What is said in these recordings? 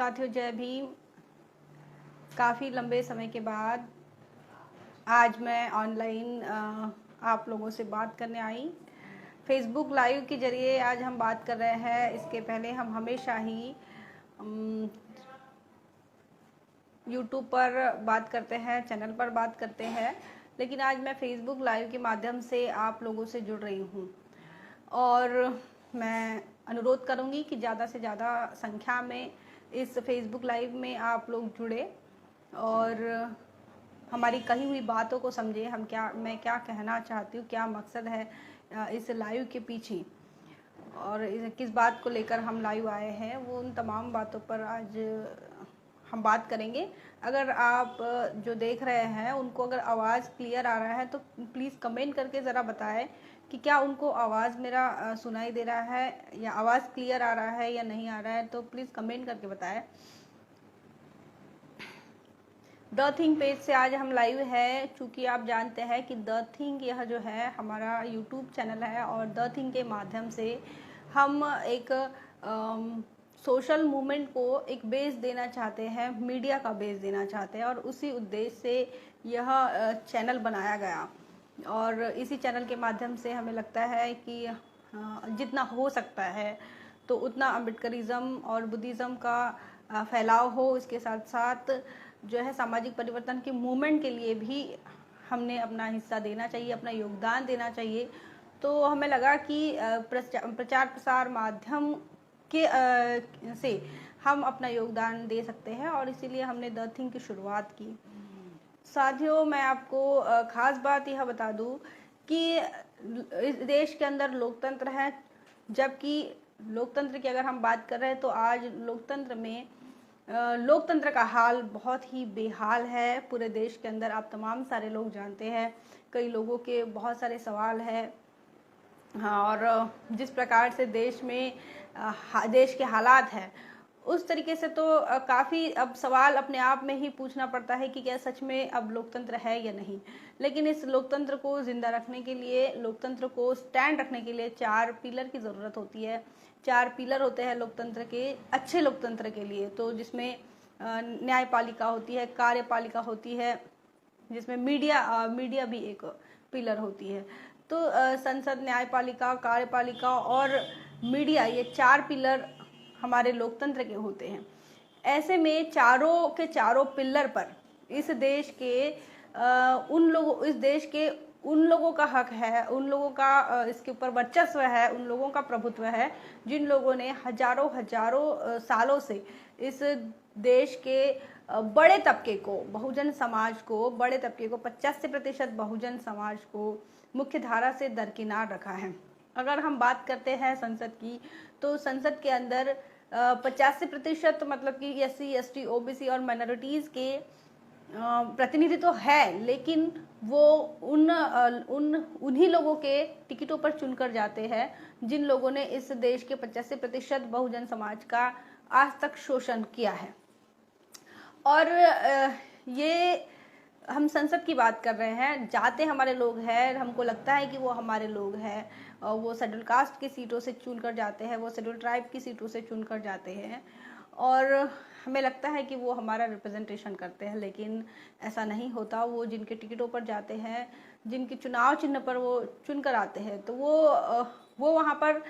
साथियों, जय भीम। काफ़ी लंबे समय के बाद आज मैं ऑनलाइन आप लोगों से बात करने आई। फेसबुक लाइव के ज़रिए आज हम बात कर रहे हैं। इसके पहले हम हमेशा ही यूट्यूब पर बात करते हैं, चैनल पर बात करते हैं, लेकिन आज मैं फेसबुक लाइव के माध्यम से आप लोगों से जुड़ रही हूँ और मैं अनुरोध करूँगी कि ज़्यादा से ज़्यादा संख्या में इस फेसबुक लाइव में आप लोग जुड़े और हमारी कही हुई बातों को समझे। मैं क्या कहना चाहती हूँ, क्या मकसद है इस लाइव के पीछे और किस बात को लेकर हम लाइव आए हैं, वो उन तमाम बातों पर आज हम बात करेंगे। अगर आप जो देख रहे हैं उनको अगर आवाज़ क्लियर आ रहा है तो प्लीज़ कमेंट करके ज़रा बताएं कि क्या उनको आवाज़ मेरा सुनाई दे रहा है या आवाज़ क्लियर आ रहा है या नहीं आ रहा है, तो प्लीज़ कमेंट करके बताएं। द थिंग पेज से आज हम लाइव है, चूँकि आप जानते हैं कि द थिंग यह जो है हमारा यूट्यूब चैनल है और द थिंग के माध्यम से हम एक सोशल मूवमेंट को एक बेस देना चाहते हैं, मीडिया का बेस देना चाहते हैं और उसी उद्देश्य से यह चैनल बनाया गया। और इसी चैनल के माध्यम से हमें लगता है कि जितना हो सकता है तो उतना अम्बेडकरिज्म और बुद्धिज़्म का फैलाव हो। इसके साथ साथ जो है सामाजिक परिवर्तन के मूवमेंट के लिए भी हमने अपना हिस्सा देना चाहिए, अपना योगदान देना चाहिए। तो हमें लगा कि प्रचार प्रसार माध्यम के से हम अपना योगदान दे सकते हैं और इसीलिए हमने द थिंग की शुरुआत की। साथियों, मैं आपको ख़ास बात यह बता दूं कि इस देश के अंदर लोकतंत्र है, जबकि लोकतंत्र की अगर हम बात कर रहे हैं तो आज लोकतंत्र में लोकतंत्र का हाल बहुत ही बेहाल है। पूरे देश के अंदर आप तमाम सारे लोग जानते हैं, कई लोगों के बहुत सारे सवाल हैं। हाँ, और जिस प्रकार से देश में देश के हालात हैं उस तरीके से तो काफ़ी अब सवाल अपने आप में ही पूछना पड़ता है कि क्या सच में अब लोकतंत्र है या नहीं। लेकिन इस लोकतंत्र को ज़िंदा रखने के लिए, लोकतंत्र को स्टैंड रखने के लिए 4 पिलर की ज़रूरत होती है। 4 पिलर होते हैं लोकतंत्र के, अच्छे लोकतंत्र के लिए। तो जिसमें न्यायपालिका होती है, कार्यपालिका होती है, जिसमें मीडिया भी एक पिलर होती है। तो संसद, न्यायपालिका, कार्यपालिका और मीडिया, ये 4 पिलर हमारे लोकतंत्र के होते हैं। ऐसे में चारों के चारों पिलर पर इस देश के उन लोगों का हक है, उन लोगों का इसके ऊपर वर्चस्व है, उन लोगों का प्रभुत्व है जिन लोगों ने हजारों सालों से इस देश के बड़े तबके को, बहुजन समाज को, बड़े तबके को, 85% बहुजन समाज को मुख्य धारा से दरकिनार रखा है। अगर हम बात करते हैं संसद की, तो संसद के अंदर 85% मतलब कि SC, ST, OBC और माइनॉरिटीज़ के प्रतिनिधि तो है, लेकिन वो उन्हीं लोगों के टिकटों पर चुनकर जाते हैं जिन लोगों ने इस देश के 85% बहुजन समाज का आज तक शोषण किया है। और ये हम संसद की बात कर रहे हैं, जाते हमारे लोग हैं, हमको लगता है कि वो हमारे लोग हैं, वो शेड्यूल कास्ट की सीटों से चुनकर जाते हैं, वो शेड्यूल ट्राइब की सीटों से चुनकर जाते हैं और हमें लगता है कि वो हमारा रिप्रेजेंटेशन करते हैं, लेकिन ऐसा नहीं होता। वो जिनके टिकटों पर जाते हैं, जिनके चुनाव चिन्ह पर वो चुनकर आते हैं, तो वो वहाँ पर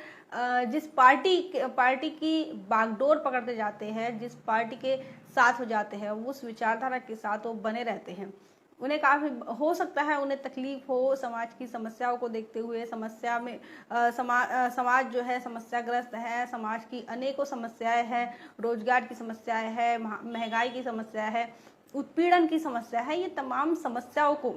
जिस पार्टी की बागडोर पकड़ते जाते हैं, जिस पार्टी के साथ हो जाते हैं, उस विचारधारा के साथ वो बने रहते हैं। उन्हें काफ़ी हो सकता है उन्हें तकलीफ हो समाज की समस्याओं को देखते हुए। समस्या में समाज जो है समस्याग्रस्त है, समाज की अनेकों समस्याएं हैं, रोजगार की समस्याएं है, महंगाई की समस्या है, उत्पीड़न की समस्या है। ये तमाम समस्याओं को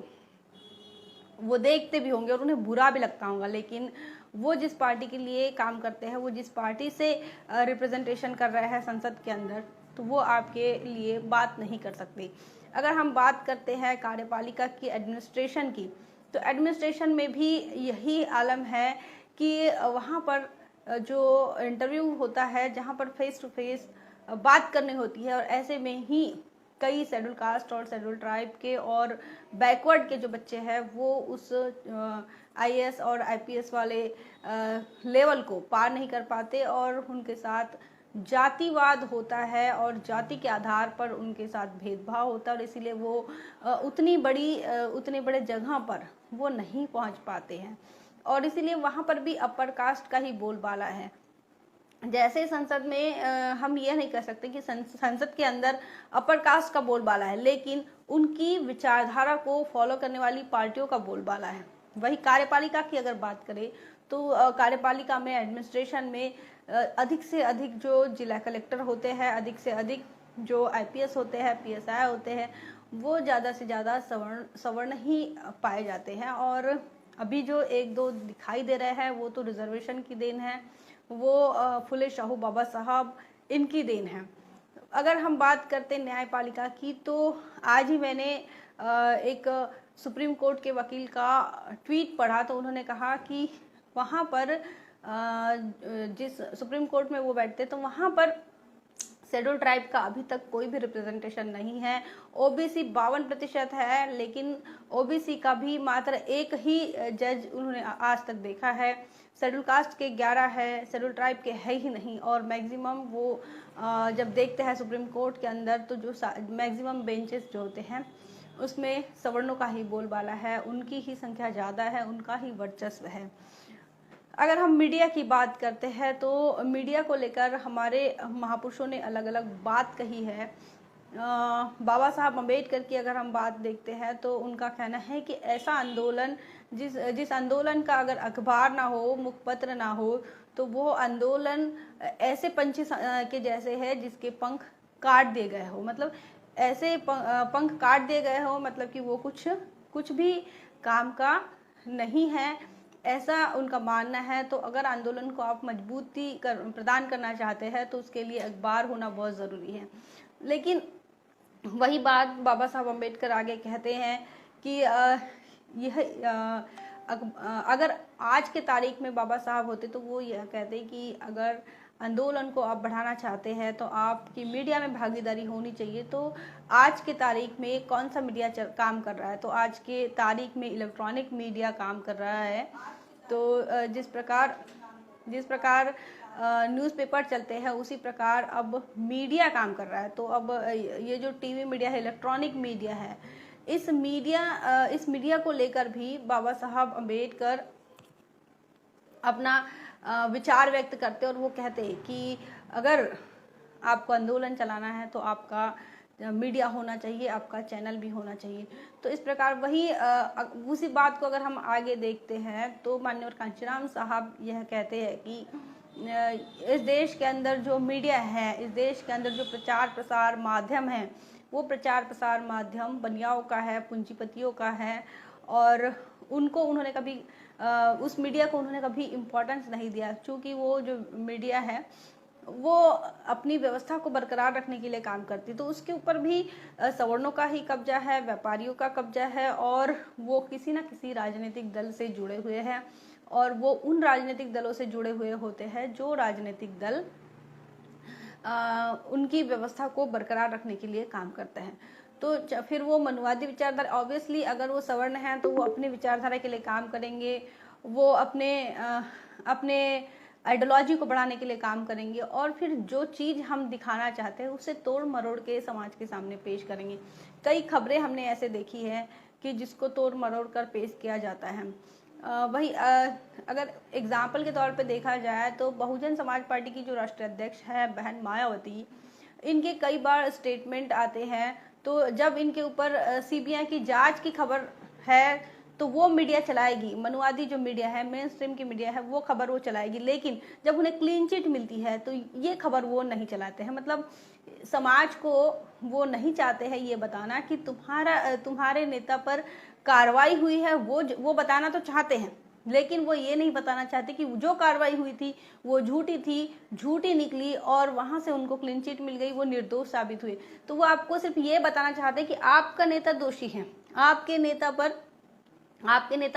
वो देखते भी होंगे और उन्हें बुरा भी लगता होगा, लेकिन वो जिस पार्टी के लिए काम करते हैं, वो जिस पार्टी से रिप्रेजेंटेशन कर रहे हैं संसद के अंदर, तो वो आपके लिए बात नहीं कर सकते। अगर हम बात करते हैं कार्यपालिका की, एडमिनिस्ट्रेशन की, तो एडमिनिस्ट्रेशन में भी यही आलम है कि वहाँ पर जो इंटरव्यू होता है, जहाँ पर फेस टू फेस बात करनी होती है, और ऐसे में ही कई शेड्यूल कास्ट और शेड्यूल ट्राइब के और बैकवर्ड के जो बच्चे हैं वो उस IAS और IPS वाले लेवल को पार नहीं कर पाते और उनके साथ जातिवाद होता है और जाति के आधार पर उनके साथ भेदभाव होता है, और इसीलिए वो उतनी बड़े जगह पर वो नहीं पहुंच पाते हैं, और इसीलिए वहाँ पर भी अपर कास्ट का ही बोलबाला है। जैसे संसद में हम ये नहीं कह सकते कि संसद के अंदर अपर कास्ट का बोलबाला है, लेकिन उनकी विचारधारा को फॉलो करने वाली पार्टियों का बोलबाला है। वही कार्यपालिका की अगर बात करें तो कार्यपालिका में, एडमिनिस्ट्रेशन में अधिक से अधिक जो जिला कलेक्टर होते हैं, अधिक से अधिक जो आईपीएस होते हैं, पीएसआई होते हैं, वो ज़्यादा से ज़्यादा सवर्ण ही पाए जाते हैं। और अभी जो एक दो दिखाई दे रहे हैं वो तो रिजर्वेशन की देन है, वो फुले शाहू बाबा साहब इनकी देन है। अगर हम बात करते हैं न्यायपालिका की, तो आज ही मैंने एक सुप्रीम कोर्ट के वकील का ट्वीट पढ़ा, तो उन्होंने कहा कि वहाँ पर जिस सुप्रीम कोर्ट में वो बैठते तो वहाँ पर शेड्यूल ट्राइब का अभी तक कोई भी रिप्रेजेंटेशन नहीं है। ओबीसी 52% है, लेकिन ओबीसी का भी मात्र एक ही जज उन्होंने आज तक देखा है। शेड्यूल कास्ट के 11 है, शेड्यूल ट्राइब के है ही नहीं। और मैक्सिमम वो जब देखते हैं सुप्रीम कोर्ट के अंदर, तो जो मैक्सिमम बेंचेस जो होते हैं उसमें सवर्णों का ही बोलबाला है, उनकी ही संख्या ज़्यादा है, उनका ही वर्चस्व है। अगर हम मीडिया की बात करते हैं तो मीडिया को लेकर हमारे महापुरुषों ने अलग अलग बात कही है। बाबा साहब अम्बेडकर की अगर हम बात देखते हैं तो उनका कहना है कि ऐसा आंदोलन जिस आंदोलन का अगर अखबार ना हो, मुखपत्र ना हो, तो वो आंदोलन ऐसे पंछी के जैसे है जिसके पंख काट दिए गए हो। मतलब ऐसे पंख काट दिए गए हो, मतलब कि वो कुछ भी काम का नहीं है, ऐसा उनका मानना है। तो अगर आंदोलन को आप मजबूती प्रदान करना चाहते हैं तो उसके लिए अखबार होना बहुत ज़रूरी है। लेकिन वही बात बाबा साहब अम्बेडकर आगे कहते हैं कि अगर आज के तारीख में बाबा साहब होते तो वो यह कहते कि अगर आंदोलन को आप बढ़ाना चाहते हैं तो आपकी मीडिया में भागीदारी होनी चाहिए। तो आज के तारीख में कौन सा मीडिया काम कर रहा है? तो आज के तारीख में इलेक्ट्रॉनिक मीडिया काम कर रहा है। तो जिस प्रकार न्यूज़पेपर चलते हैं उसी प्रकार अब मीडिया काम कर रहा है। तो अब ये जो टीवी मीडिया है, इलेक्ट्रॉनिक मीडिया है, इस मीडिया को लेकर भी बाबा साहब अम्बेडकर अपना विचार व्यक्त करते और वो कहते कि अगर आपको आंदोलन चलाना है तो आपका मीडिया होना चाहिए, आपका चैनल भी होना चाहिए। तो इस प्रकार वही उसी बात को अगर हम आगे देखते हैं तो माननीय कांचीराम साहब यह कहते हैं कि इस देश के अंदर जो मीडिया है, इस देश के अंदर जो प्रचार प्रसार माध्यम है, वो प्रचार प्रसार माध्यम बनियाओं का है, पूंजीपतियों का है, और उन्होंने कभी उस मीडिया को उन्होंने कभी इम्पोर्टेंस नहीं दिया। क्योंकि वो जो मीडिया है वो अपनी व्यवस्था को बरकरार रखने के लिए काम करती, तो उसके ऊपर भी सवर्णों का ही कब्जा है, व्यापारियों का कब्जा है, और वो किसी न किसी राजनीतिक दल से जुड़े हुए हैं, और वो उन राजनीतिक दलों से जुड़े हुए होते हैं जो राजनीतिक दल उनकी व्यवस्था को बरकरार रखने के लिए काम करते हैं। तो फिर वो मनुवादी विचारधारा, ऑब्वियसली अगर वो सवर्ण हैं तो वो अपनी विचारधारा के लिए काम करेंगे, वो अपने आइडियोलॉजी को बढ़ाने के लिए काम करेंगे, और फिर जो चीज़ हम दिखाना चाहते हैं उसे तोड़ मरोड़ के समाज के सामने पेश करेंगे। कई खबरें हमने ऐसे देखी है कि जिसको तोड़ मरोड़ कर पेश किया जाता है। अगर एग्जाम्पल के तौर पे देखा जाए तो बहुजन समाज पार्टी की जो राष्ट्रीय अध्यक्ष है बहन मायावती, इनके कई बार स्टेटमेंट आते हैं, तो जब इनके ऊपर सीबीआई की जांच की खबर है तो वो मीडिया चलाएगी, मनुवादी जो मीडिया है, मेन स्ट्रीम की मीडिया है, वो खबर वो चलाएगी। लेकिन जब उन्हें क्लीन चिट मिलती है तो ये खबर वो नहीं चलाते हैं। मतलब समाज को वो नहीं चाहते हैं ये बताना कि तुम्हारे नेता पर कार्रवाई हुई है, वो बताना तो चाहते हैं, लेकिन वो ये नहीं बताना चाहते कि जो कार्रवाई हुई थी वो झूठी निकली, और वहां से उनको क्लीन चिट मिल गई, वो निर्दोष साबित हुए। तो वो आपको सिर्फ ये बताना चाहते हैं कि आपका नेता दोषी है, आपके नेता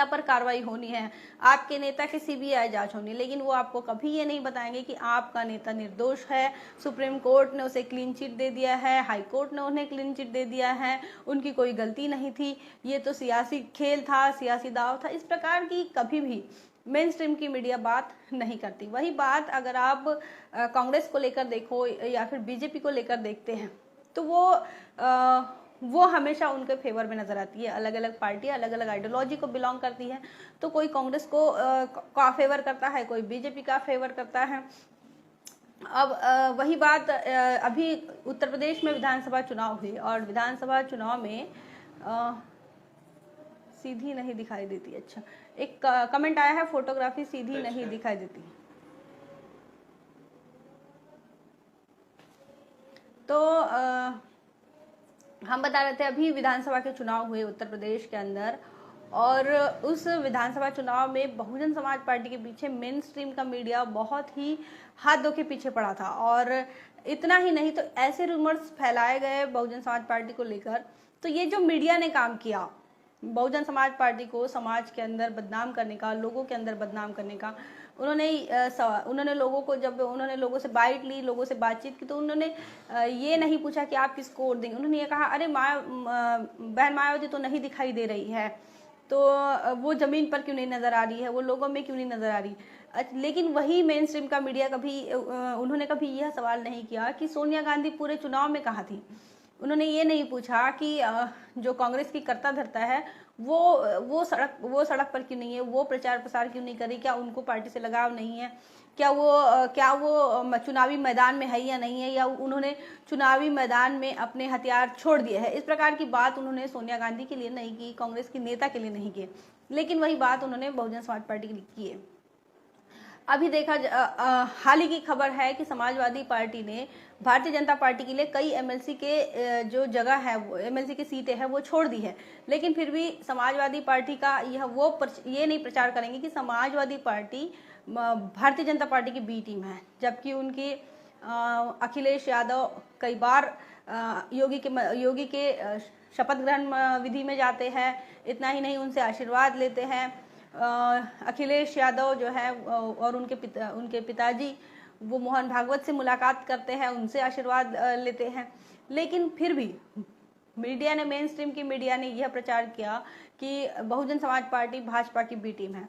पर कार्रवाई होनी है, आपके नेता की सीबीआई जांच होनी, लेकिन वो आपको कभी ये नहीं बताएंगे कि आपका नेता निर्दोष है, सुप्रीम कोर्ट ने उसे क्लीन चिट दे दिया है, हाई कोर्ट ने उन्हें क्लीन चिट दे दिया है, उनकी कोई गलती नहीं थी, ये तो सियासी खेल था, सियासी दाव था। इस प्रकार की कभी भी मेन स्ट्रीम की मीडिया बात नहीं करती। वही बात अगर आप कांग्रेस को लेकर देखो या फिर बीजेपी को लेकर देखते हैं तो वो हमेशा उनके फेवर में नजर आती है। अलग अलग पार्टियां अलग अलग आइडियोलॉजी को बिलोंग करती है, तो कोई कांग्रेस को का फेवर करता है, कोई बीजेपी का फेवर करता है। अब वही बात अभी उत्तर प्रदेश में विधानसभा चुनाव हुए और विधानसभा चुनाव में सीधी नहीं दिखाई देती। अच्छा, एक कमेंट आया है, फोटोग्राफी सीधी नहीं दिखाई देती। तो हम बता रहे थे अभी विधानसभा के चुनाव हुए उत्तर प्रदेश के अंदर, और उस विधानसभा चुनाव में बहुजन समाज पार्टी के पीछे मेन स्ट्रीम का मीडिया बहुत ही हाथ धो के पीछे पड़ा था। और इतना ही नहीं तो ऐसे रूमर्स फैलाए गए बहुजन समाज पार्टी को लेकर, तो ये जो मीडिया ने काम किया बहुजन समाज पार्टी को समाज के अंदर बदनाम करने का, लोगों के अंदर बदनाम करने का, उन्होंने लोगों को, जब उन्होंने लोगों से बाइट ली, लोगों से बातचीत की, तो उन्होंने ये नहीं पूछा कि आप किसको वोट देंगे। उन्होंने ये कहा, अरे बहन मायावती तो नहीं दिखाई दे रही है, तो वो जमीन पर क्यों नहीं नजर आ रही है, वो लोगों में क्यों नहीं नजर आ रही। लेकिन वही मेन स्ट्रीम का मीडिया उन्होंने कभी यह सवाल नहीं किया कि सोनिया गांधी पूरे चुनाव में कहाँ थी। उन्होंने ये नहीं पूछा कि जो कांग्रेस की करता धरता है वो सड़क पर क्यों नहीं है, वो प्रचार प्रसार क्यों नहीं करी, क्या उनको पार्टी से लगाव नहीं है, क्या वो चुनावी मैदान में है या नहीं है, या उन्होंने चुनावी मैदान में अपने हथियार छोड़ दिए हैं। इस प्रकार की बात उन्होंने सोनिया गांधी के लिए नहीं की, कांग्रेस की नेता के लिए नहीं की, लेकिन वही बात उन्होंने बहुजन समाज पार्टी के लिए की है। अभी देखा हाल ही की खबर है कि समाजवादी पार्टी ने भारतीय जनता पार्टी के लिए कई एमएलसी के जो जगह है, वो एमएलसी की सीटें हैं वो छोड़ दी है, लेकिन फिर भी समाजवादी पार्टी का ये नहीं प्रचार करेंगे कि समाजवादी पार्टी भारतीय जनता पार्टी की बी टीम है, जबकि उनकी अखिलेश यादव कई बार योगी के शपथ ग्रहण विधि में जाते हैं। इतना ही नहीं, उनसे आशीर्वाद लेते हैं। अखिलेश यादव जो है और उनके पिताजी वो मोहन भागवत से मुलाकात करते हैं, उनसे आशीर्वाद लेते हैं। लेकिन फिर भी मीडिया ने, मेन स्ट्रीम की मीडिया ने यह प्रचार किया कि बहुजन समाज पार्टी भाजपा की बी टीम है।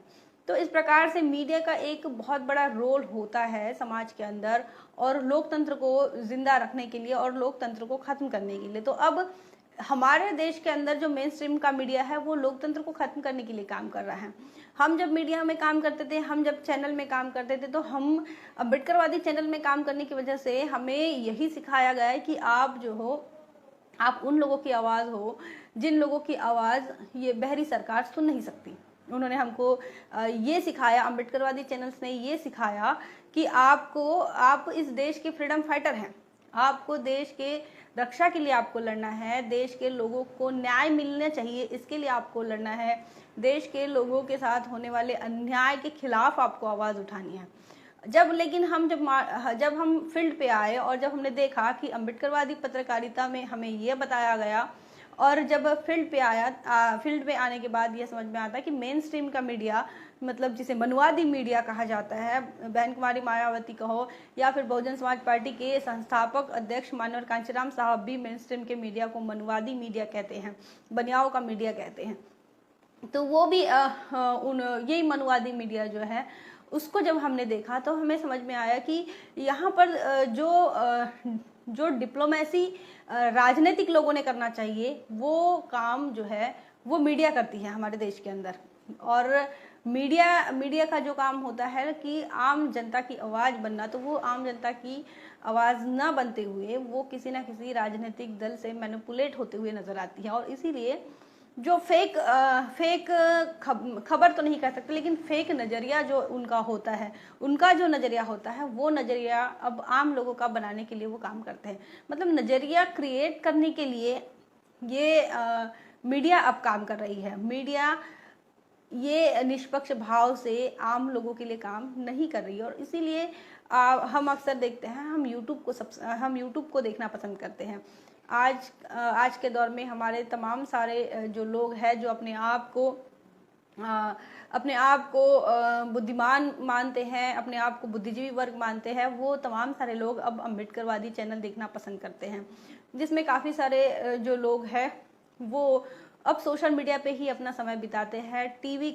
तो इस प्रकार से मीडिया का एक बहुत बड़ा रोल होता है समाज के अंदर, और लोकतंत्र को जिंदा रखने के लिए और लोकतंत्र को खत्म करने के लिए। तो अब हमारे देश के अंदर जो मेन स्ट्रीम का मीडिया है वो लोकतंत्र को खत्म करने के लिए काम कर रहा है। हम जब मीडिया में काम करते थे, हम जब चैनल में काम करते थे, तो हम अम्बेडकरवादी चैनल में काम करने की वजह से हमें यही सिखाया गया है कि आप जो हो, आप उन लोगों की आवाज़ हो जिन लोगों की आवाज़ ये बहरी सरकार सुन नहीं सकती। उन्होंने हमको ये सिखाया, अम्बेडकरवादी चैनल्स ने ये सिखाया कि आप इस देश के फ्रीडम फाइटर हैं, आपको देश के रक्षा के लिए आपको लड़ना है, देश के लोगों को न्याय मिलना चाहिए इसके लिए आपको लड़ना है, देश के लोगों के साथ होने वाले अन्याय के खिलाफ आपको आवाज़ उठानी है। लेकिन जब हम फील्ड पे आए और जब हमने देखा कि अम्बेडकरवादी पत्रकारिता में हमें यह बताया गया, और जब फील्ड पे आने के बाद यह समझ में आता कि मेन स्ट्रीम का मीडिया, मतलब जिसे मनुवादी मीडिया कहा जाता है, बहन कुमारी मायावती कहो या फिर बहुजन समाज पार्टी के संस्थापक अध्यक्ष मानवर कांचीराम साहब भी मेन स्ट्रीम के मीडिया को मनुवादी मीडिया कहते हैं, बनियाओं का मीडिया कहते हैं। तो वो भी यही मनुवादी मीडिया जो है उसको जब हमने देखा तो हमें समझ में आया कि यहाँ पर जो डिप्लोमेसी राजनीतिक लोगों ने करना चाहिए वो काम जो है वो मीडिया करती है हमारे देश के अंदर। और मीडिया का जो काम होता है कि आम जनता की आवाज़ बनना, तो वो आम जनता की आवाज़ ना बनते हुए वो किसी ना किसी राजनीतिक दल से मैनिपुलेट होते हुए नज़र आती है। और इसीलिए जो फेक खबर तो नहीं कह सकते, लेकिन फेक नज़रिया जो उनका होता है, उनका जो नज़रिया होता है वो नज़रिया अब आम लोगों का बनाने के लिए वो काम करते हैं। मतलब नज़रिया क्रिएट करने के लिए ये मीडिया अब काम कर रही है। मीडिया ये निष्पक्ष भाव से आम लोगों के लिए काम नहीं कर रही है। और इसीलिए हम अक्सर देखते हैं, हम यूट्यूब को देखना पसंद करते हैं। आज के दौर में हमारे तमाम सारे जो लोग हैं जो अपने आप को बुद्धिमान मानते हैं, अपने आप को बुद्धिजीवी वर्ग मानते हैं, वो तमाम सारे लोग अब अम्बेडकरवादी चैनल देखना पसंद करते हैं, जिसमें काफ़ी सारे जो लोग हैं वो अब सोशल मीडिया पे ही अपना समय बिताते हैं। टीवी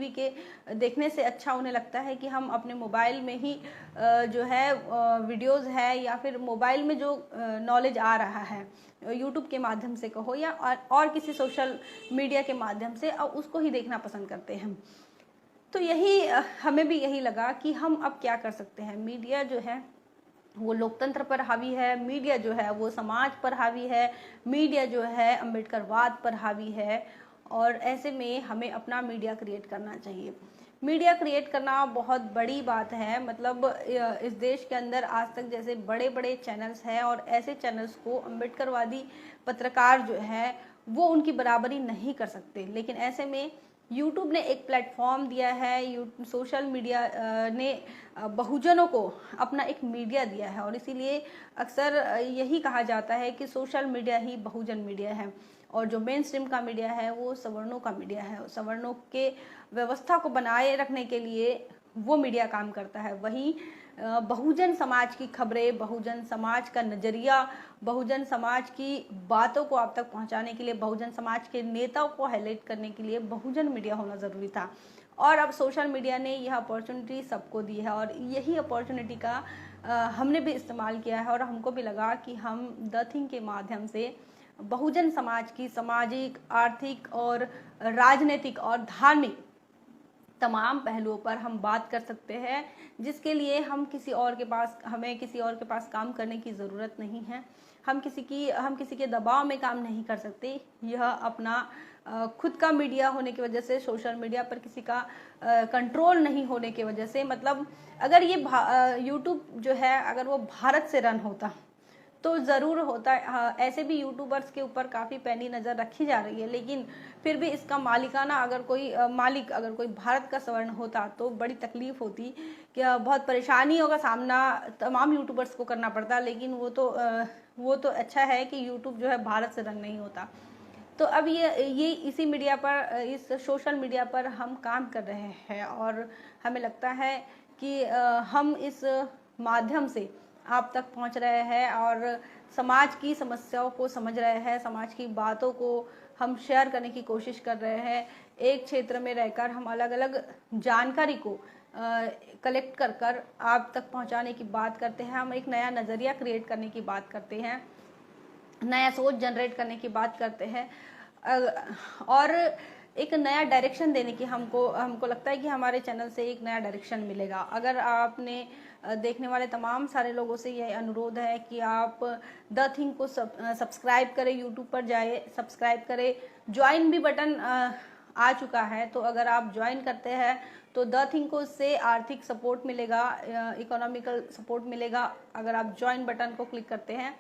के देखने से अच्छा उन्हें लगता है कि हम अपने मोबाइल में ही जो है वीडियोस है या फिर मोबाइल में जो नॉलेज आ रहा है यूट्यूब के माध्यम से कहो या और किसी सोशल मीडिया के माध्यम से, अब उसको ही देखना पसंद करते हैं। तो यही हमें भी यही लगा कि हम अब क्या कर सकते हैं। मीडिया जो है वो लोकतंत्र पर हावी है, मीडिया जो है वो समाज पर हावी है, मीडिया जो है अम्बेडकरवाद पर हावी है, और ऐसे में हमें अपना मीडिया क्रिएट करना चाहिए। मीडिया क्रिएट करना बहुत बड़ी बात है। मतलब इस देश के अंदर आज तक जैसे बड़े बड़े चैनल्स हैं और ऐसे चैनल्स को अम्बेडकरवादी पत्रकार जो है वो उनकी बराबरी नहीं कर सकते, लेकिन ऐसे में यूट्यूब ने एक प्लेटफॉर्म दिया है, सोशल मीडिया ने बहुजनों को अपना एक मीडिया दिया है, और इसीलिए अक्सर यही कहा जाता है कि सोशल मीडिया ही बहुजन मीडिया है, और जो मेन स्ट्रीम का मीडिया है वो सवर्णों का मीडिया है। सवर्णों के व्यवस्था को बनाए रखने के लिए वो मीडिया काम करता है। वहीं बहुजन समाज की खबरें, बहुजन समाज का नज़रिया, बहुजन समाज की बातों को आप तक पहुंचाने के लिए, बहुजन समाज के नेताओं को हाईलाइट करने के लिए बहुजन मीडिया होना ज़रूरी था। और अब सोशल मीडिया ने यह अपॉर्चुनिटी सबको दी है, और यही अपॉर्चुनिटी का हमने भी इस्तेमाल किया है, और हमको भी लगा कि हम द थिंग के माध्यम से बहुजन समाज की सामाजिक, आर्थिक और राजनीतिक और धार्मिक तमाम पहलुओं पर हम बात कर सकते हैं, जिसके लिए हमें किसी और के पास काम करने की ज़रूरत नहीं है। हम किसी के दबाव में काम नहीं कर सकते। यह अपना खुद का मीडिया होने की वजह से, सोशल मीडिया पर किसी का कंट्रोल नहीं होने की वजह से, मतलब अगर ये यूट्यूब जो है अगर वो भारत से रन होता तो ज़रूर होता है। ऐसे भी यूट्यूबर्स के ऊपर काफ़ी पैनी नज़र रखी जा रही है, लेकिन फिर भी इसका मालिकाना अगर कोई भारत का स्वर्ण होता तो बड़ी तकलीफ़ होती, क्या बहुत परेशानियों का सामना तमाम यूट्यूबर्स को करना पड़ता। लेकिन वो तो अच्छा है कि यूट्यूब जो है भारत से रन नहीं होता। तो अब ये इस सोशल मीडिया पर हम काम कर रहे हैं, और हमें लगता है कि हम इस माध्यम से आप तक पहुंच रहे हैं और समाज की समस्याओं को समझ रहे हैं, समाज की बातों को हम शेयर करने की कोशिश कर रहे हैं। एक क्षेत्र में रहकर हम अलग अलग जानकारी को कलेक्ट कर आप तक पहुंचाने की बात करते हैं। हम एक नया नज़रिया क्रिएट करने की बात करते हैं, नया सोच जनरेट करने की बात करते हैं, और एक नया डायरेक्शन देने की हमको लगता है कि हमारे चैनल से एक नया डायरेक्शन मिलेगा। अगर आपने देखने वाले तमाम सारे लोगों से यह अनुरोध है कि आप द थिंग को सब्सक्राइब करें, यूट्यूब पर जाए, सब्सक्राइब करें। ज्वाइन भी बटन आ चुका है, तो अगर आप ज्वाइन करते हैं तो द थिंग को उससे आर्थिक सपोर्ट मिलेगा, इकोनॉमिकल सपोर्ट मिलेगा अगर आप ज्वाइन बटन को क्लिक करते हैं।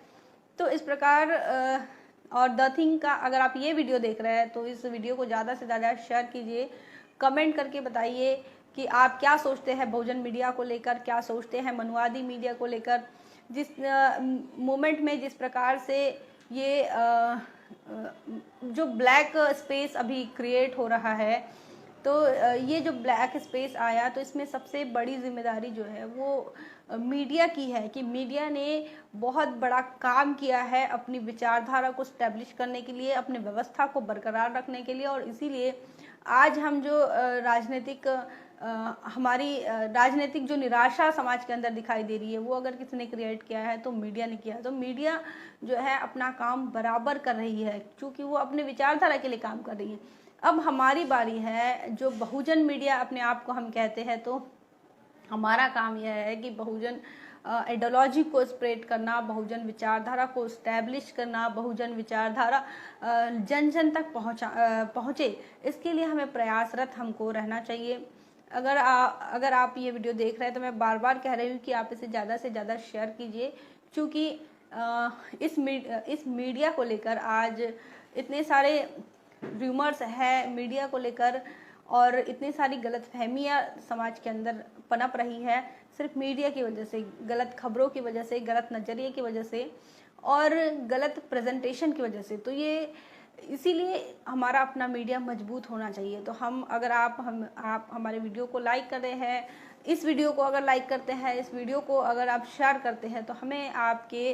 तो इस प्रकार और द थिंग का अगर आप ये वीडियो देख रहे हैं तो इस वीडियो को ज़्यादा से ज़्यादा शेयर कीजिए, कमेंट करके बताइए कि आप क्या सोचते हैं बहुजन मीडिया को लेकर, क्या सोचते हैं मनुवादी मीडिया को लेकर। जिस मोमेंट में जिस प्रकार से ये जो ब्लैक स्पेस अभी क्रिएट हो रहा है, तो ये जो ब्लैक स्पेस आया तो इसमें सबसे बड़ी जिम्मेदारी जो है वो मीडिया की है, कि मीडिया ने बहुत बड़ा काम किया है अपनी विचारधारा को स्टैब्लिश करने के लिए, अपने व्यवस्था को बरकरार रखने के लिए। और इसीलिए आज हम जो हमारी राजनीतिक जो निराशा समाज के अंदर दिखाई दे रही है, वो अगर किसने क्रिएट किया है तो मीडिया ने किया है। तो मीडिया जो है अपना काम बराबर कर रही है, क्योंकि वो अपने विचारधारा के लिए काम कर रही है। अब हमारी बारी है, जो बहुजन मीडिया अपने आप को हम कहते हैं, तो हमारा काम यह है कि बहुजन आइडियोलॉजी को स्प्रेड करना, बहुजन विचारधारा को स्टैब्लिश करना, बहुजन विचारधारा जन जन तक पहुँचे, इसके लिए हमें प्रयासरत हमको रहना चाहिए। अगर आप ये वीडियो देख रहे हैं तो मैं बार बार कह रही हूँ कि आप इसे ज़्यादा से ज़्यादा शेयर कीजिए, क्योंकि इस मीडिया को लेकर आज इतने सारे र्यूमर्स है मीडिया को लेकर, और इतनी सारी गलतफहमियां समाज के अंदर पनप रही है सिर्फ मीडिया की वजह से, गलत खबरों की वजह से, गलत नज़रिए की वजह से और गलत प्रेजेंटेशन की वजह से। तो ये इसीलिए हमारा अपना मीडिया मजबूत होना चाहिए। तो आप हमारे वीडियो को लाइक कर रहे हैं, इस वीडियो को अगर लाइक करते हैं, इस वीडियो को अगर आप शेयर करते हैं, तो हमें आपके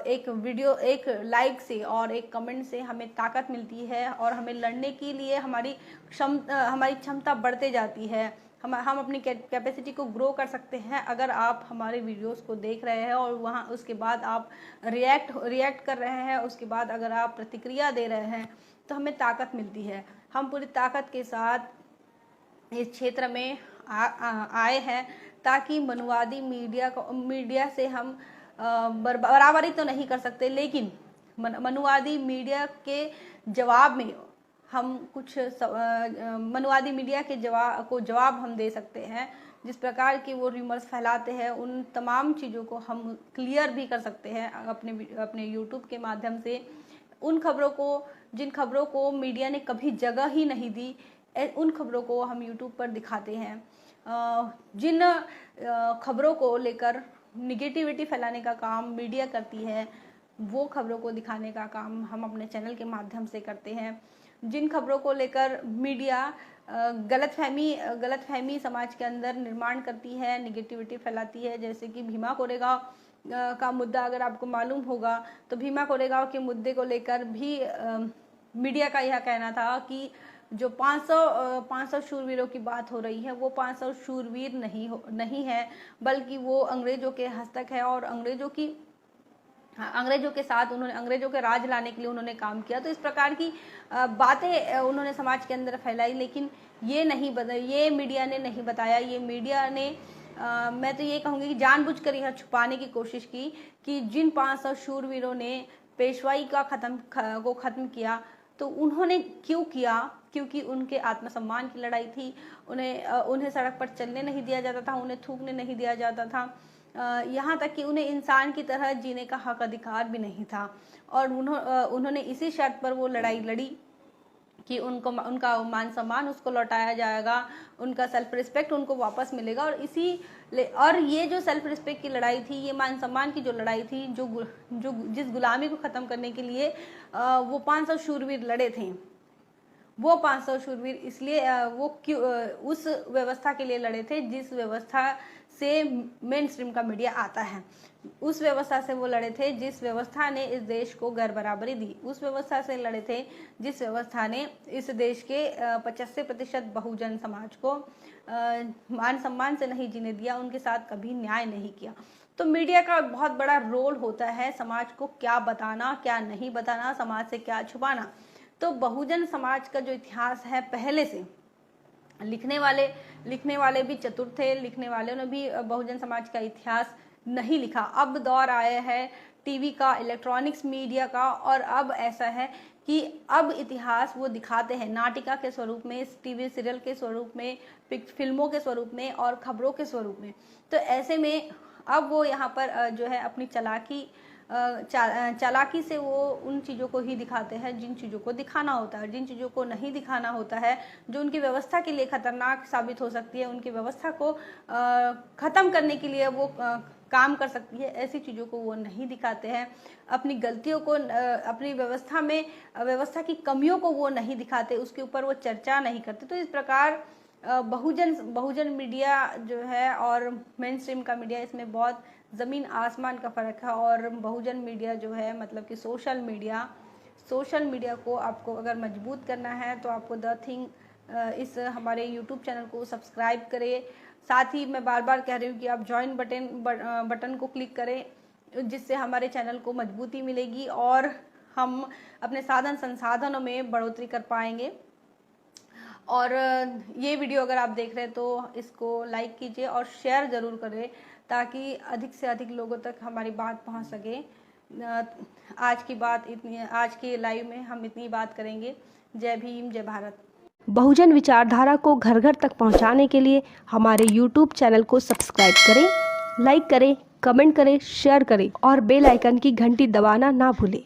एक लाइक से और एक कमेंट से हमें ताकत मिलती है और हमें लड़ने के लिए हमारी क्षमता बढ़ते जाती है। हम अपनी कैपेसिटी को ग्रो कर सकते हैं अगर आप हमारे वीडियोस को देख रहे हैं और वहाँ उसके बाद आप रिएक्ट कर रहे हैं, उसके बाद अगर आप प्रतिक्रिया दे रहे हैं, तो हमें ताकत मिलती है। हम पूरी ताकत के साथ इस क्षेत्र में आए हैं ताकि मनुवादी मीडिया से हम बराबरी तो नहीं कर सकते, लेकिन मनुवादी मीडिया के जवाब में हम कुछ मनुवादी मीडिया के जवाब हम दे सकते हैं। जिस प्रकार की वो र्यूमर्स फैलाते हैं, उन तमाम चीज़ों को हम क्लियर भी कर सकते हैं अपने यूट्यूब के माध्यम से। उन खबरों को, जिन खबरों को मीडिया ने कभी जगह ही नहीं दी, उन खबरों को हम यूट्यूब पर दिखाते हैं। जिन खबरों को लेकर निगेटिविटी फैलाने का काम मीडिया करती है, वो खबरों को दिखाने का काम हम अपने चैनल के माध्यम से करते हैं। जिन खबरों को लेकर मीडिया गलतफहमी समाज के अंदर निर्माण करती है, निगेटिविटी फैलाती है, जैसे कि भीमा कोरेगांव का मुद्दा अगर आपको मालूम होगा, तो भीमा कोरेगांव के मुद्दे को लेकर भी मीडिया का यह कहना था कि जो 500 शूरवीरों की बात हो रही है, वो 500 शूरवीर नहीं है, बल्कि वो अंग्रेजों के हस्तक है और अंग्रेजों के साथ अंग्रेजों के राज लाने के लिए उन्होंने काम किया। तो इस प्रकार की बातें उन्होंने समाज के अंदर फैलाई, लेकिन ये मीडिया ने नहीं बताया। ये मीडिया ने मैं तो ये कहूँगी कि जानबूझकर यह छुपाने की कोशिश की कि जिन 500 शूरवीरों ने पेशवाई को ख़त्म किया, तो उन्होंने क्यों किया? क्योंकि उनके आत्मसम्मान की लड़ाई थी। उन्हें सड़क पर चलने नहीं दिया जाता था, उन्हें थूकने नहीं दिया जाता था, यहाँ तक कि उन्हें इंसान की तरह जीने का हक अधिकार भी नहीं था। और उन्होंने इसी शर्त पर वो लड़ाई लड़ी कि उनका मान सम्मान उसको लौटाया जाएगा, उनका सेल्फ रिस्पेक्ट उनको वापस मिलेगा। और ये जो सेल्फ रिस्पेक्ट की लड़ाई थी, ये मान सम्मान की जो लड़ाई थी, जिस गुलामी को ख़त्म करने के लिए वो 500 शूरवीर लड़े थे, वो 500 शूरवीर इसलिए उस व्यवस्था के लिए लड़े थे जिस व्यवस्था से मेन स्ट्रीम का मीडिया आता है। उस व्यवस्था से वो लड़े थे जिस व्यवस्था ने इस देश को गैर बराबरी दी। उस व्यवस्था से लड़े थे जिस व्यवस्था ने इस देश के 85% बहुजन समाज को मान सम्मान से नहीं जीने दिया, उनके साथ कभी न्याय नहीं किया। तो मीडिया का बहुत बड़ा रोल होता है समाज को क्या बताना, क्या नहीं बताना, समाज से क्या छुपाना। तो बहुजन समाज का जो इतिहास है, पहले से लिखने वाले भी चतुर थे, लिखने वालों ने भी बहुजन समाज का इतिहास नहीं लिखा। अब दौर आया है टीवी का, इलेक्ट्रॉनिक्स मीडिया का, और अब ऐसा है कि अब इतिहास वो दिखाते हैं नाटिका के स्वरूप में, टीवी सीरियल के स्वरूप में, फिल्मों के स्वरूप में और खबरों के स्वरूप में। तो ऐसे में अब वो यहाँ पर जो है अपनी चालाकी से वो उन चीज़ों को ही दिखाते हैं जिन चीज़ों को दिखाना होता है। जिन चीज़ों को नहीं दिखाना होता है, जो उनकी व्यवस्था के लिए खतरनाक साबित हो सकती है, उनकी व्यवस्था को ख़त्म करने के लिए वो काम कर सकती है, ऐसी चीज़ों को वो नहीं दिखाते हैं। अपनी गलतियों को, अपनी व्यवस्था की कमियों को वो नहीं दिखाते, उसके ऊपर वो चर्चा नहीं करते। तो इस प्रकार बहुजन मीडिया जो है और मेन स्ट्रीम का मीडिया, इसमें बहुत ज़मीन आसमान का फ़र्क है। और बहुजन मीडिया जो है, मतलब कि सोशल मीडिया को आपको अगर मजबूत करना है तो आपको द थिंग इस हमारे यूट्यूब चैनल को सब्सक्राइब करें। साथ ही मैं बार बार कह रही हूँ कि आप ज्वाइन बटन को क्लिक करें, जिससे हमारे चैनल को मजबूती मिलेगी और हम अपने संसाधनों में बढ़ोतरी कर पाएंगे। और ये वीडियो अगर आप देख रहे हैं तो इसको लाइक कीजिए और शेयर ज़रूर करें, ताकि अधिक से अधिक लोगों तक हमारी बात पहुंच सके। आज की लाइव में हम इतनी बात करेंगे। जय भीम, जय भारत। बहुजन विचारधारा को घर घर तक पहुंचाने के लिए हमारे YouTube चैनल को सब्सक्राइब करें, लाइक करें, कमेंट करें, शेयर करें और बेल आइकन की घंटी दबाना ना भूलें।